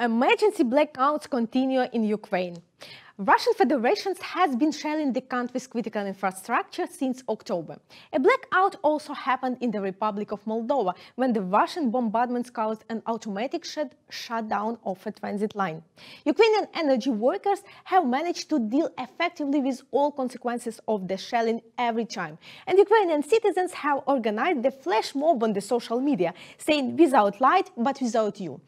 Emergency blackouts continue in Ukraine. Russian Federation has been shelling the country's critical infrastructure since October. A blackout also happened in the Republic of Moldova when the Russian bombardments caused an automatic shutdown of a transit line. Ukrainian energy workers have managed to deal effectively with all consequences of the shelling every time. And Ukrainian citizens have organized the flash mob on the social media, saying "without light, but without you."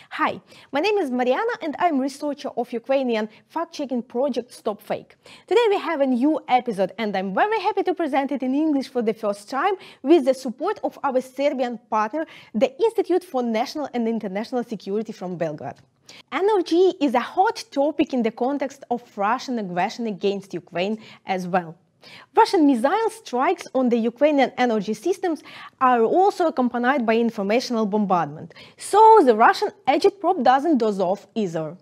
Hi, my name is Mariana and I'm researcher of Ukrainian fact-checking project Stop Fake. Today we have a new episode and I'm very happy to present it in English for the first time with the support of our Serbian partner, the Institute for National and International Security from Belgrade. Energy is a hot topic in the context of Russian aggression against Ukraine as well. Russian missile strikes on the Ukrainian energy systems are also accompanied by informational bombardment, so the Russian agitprop doesn't doze off either.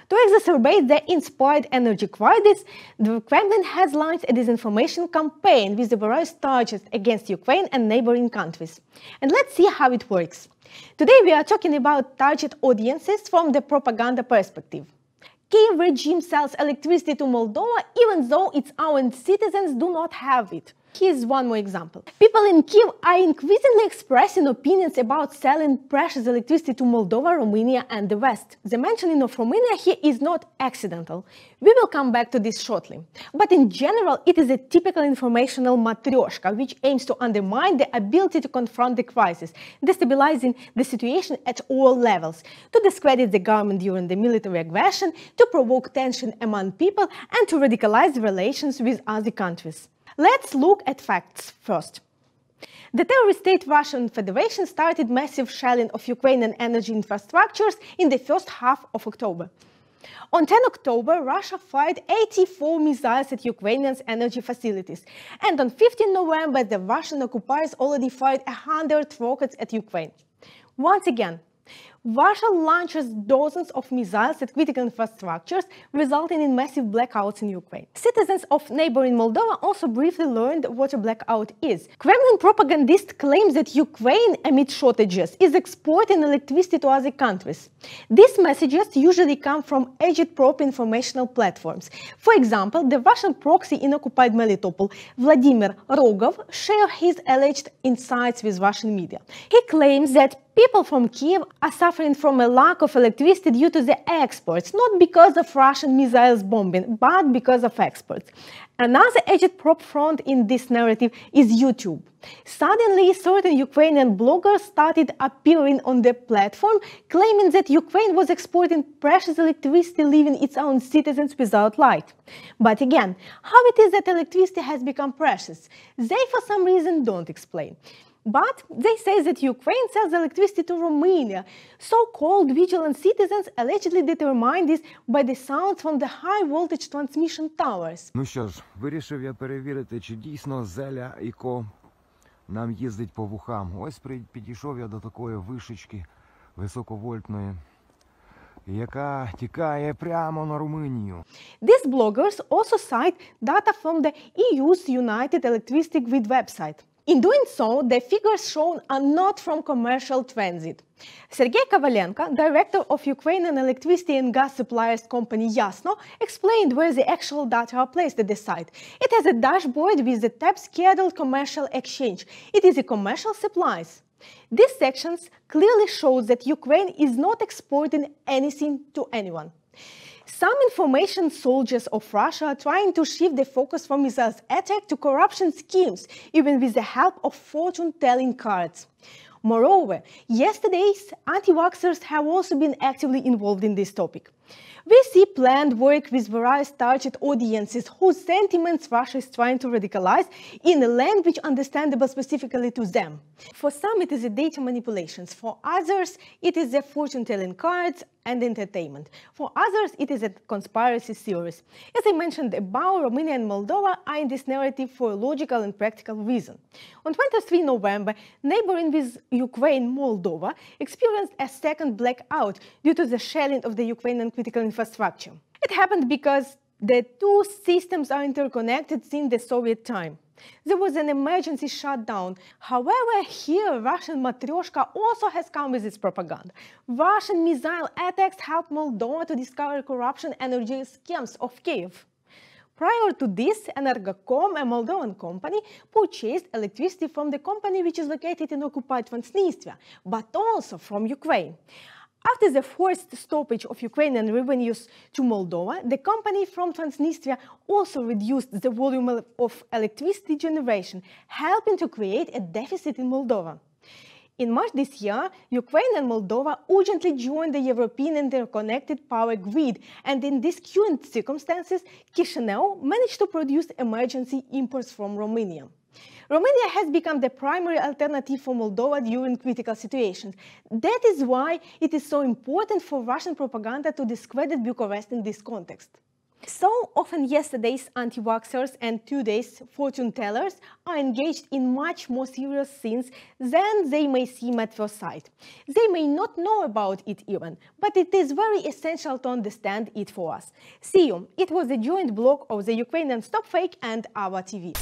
To exacerbate the inspired energy crisis, the Kremlin has launched a disinformation campaign with the various targets against Ukraine and neighboring countries. And let's see how it works. Today we are talking about target audiences from the propaganda perspective. Kyiv regime sells electricity to Moldova even though its own citizens do not have it. Here's one more example. People in Kyiv are increasingly expressing opinions about selling precious electricity to Moldova, Romania and the West. The mentioning of Romania here is not accidental. We will come back to this shortly. But in general, it is a typical informational matryoshka which aims to undermine the ability to confront the crisis, destabilizing the situation at all levels, to discredit the government during the military aggression, to provoke tension among people and to radicalize relations with other countries. Let's look at facts first. The terrorist state Russian Federation started massive shelling of Ukrainian energy infrastructures in the first half of October. On 10 October, Russia fired 84 missiles at Ukrainian energy facilities, and on 15 November, the Russian occupiers already fired 100 rockets at Ukraine. Once again, Russia launches dozens of missiles at critical infrastructures, resulting in massive blackouts in Ukraine. Citizens of neighboring Moldova also briefly learned what a blackout is. Kremlin propagandist claims that Ukraine, amid shortages, is exporting electricity to other countries. These messages usually come from agitprop informational platforms. For example, the Russian proxy in occupied Melitopol, Vladimir Rogov, shared his alleged insights with Russian media. He claims that people from Kyiv are suffering from a lack of electricity due to the exports, not because of Russian missiles bombing, but because of exports. Another agitprop front in this narrative is YouTube. Suddenly, certain Ukrainian bloggers started appearing on the platform, claiming that Ukraine was exporting precious electricity, leaving its own citizens without light. But again, how it is that electricity has become precious? They, for some reason, don't explain. But they say that Ukraine sells electricity to Romania. So-called vigilant citizens allegedly determine this by the sounds from the high-voltage transmission towers. Ну що ж, вирішив я перевірити, чи дійсно зеля ІКО нам їздить по вухам. Ось підійшов я до такої вишечки високовольтної, яка тікає прямо на Румунію. These bloggers also cite data from the EU's United Electricity Grid website. In doing so, the figures shown are not from commercial transit. Sergei Kovalenko, director of Ukrainian electricity and gas suppliers company Yasno, explained where the actual data are placed at the site. It has a dashboard with the tab Scheduled Commercial Exchange. It is a commercial supplies. These sections clearly show that Ukraine is not exporting anything to anyone. Some information soldiers of Russia are trying to shift the focus from missiles attack to corruption schemes, even with the help of fortune-telling cards. Moreover, yesterday's anti-vaxxers have also been actively involved in this topic. We see planned work with various target audiences whose sentiments Russia is trying to radicalize in a language understandable specifically to them. For some, it is a data manipulations. For others, it is a fortune-telling cards and entertainment. For others, it is a conspiracy theories. As I mentioned above, Romania and Moldova are in this narrative for a logical and practical reason. On 23 November, neighboring with Ukraine, Moldova experienced a second blackout due to the shelling of the Ukrainian critical infrastructure. It happened because the two systems are interconnected since the Soviet time. There was an emergency shutdown. However, here Russian matryoshka also has come with its propaganda. Russian missile attacks helped Moldova to discover corruption and energy scams of Kyiv. Prior to this, Energocom, a Moldovan company, purchased electricity from the company which is located in occupied Transnistria, but also from Ukraine. After the forced stoppage of Ukrainian revenues to Moldova, the company from Transnistria also reduced the volume of electricity generation, helping to create a deficit in Moldova. In March this year, Ukraine and Moldova urgently joined the European interconnected power grid, and in these current circumstances, Chisinau managed to produce emergency imports from Romania. Romania has become the primary alternative for Moldova during critical situations. That is why it is so important for Russian propaganda to discredit Bucharest in this context. So often yesterday's anti-vaxxers and today's fortune-tellers are engaged in much more serious sins than they may seem at first sight. They may not know about it even, but it is very essential to understand it for us. See you. It was a joint blog of the Ukrainian Stop Fake and our TV.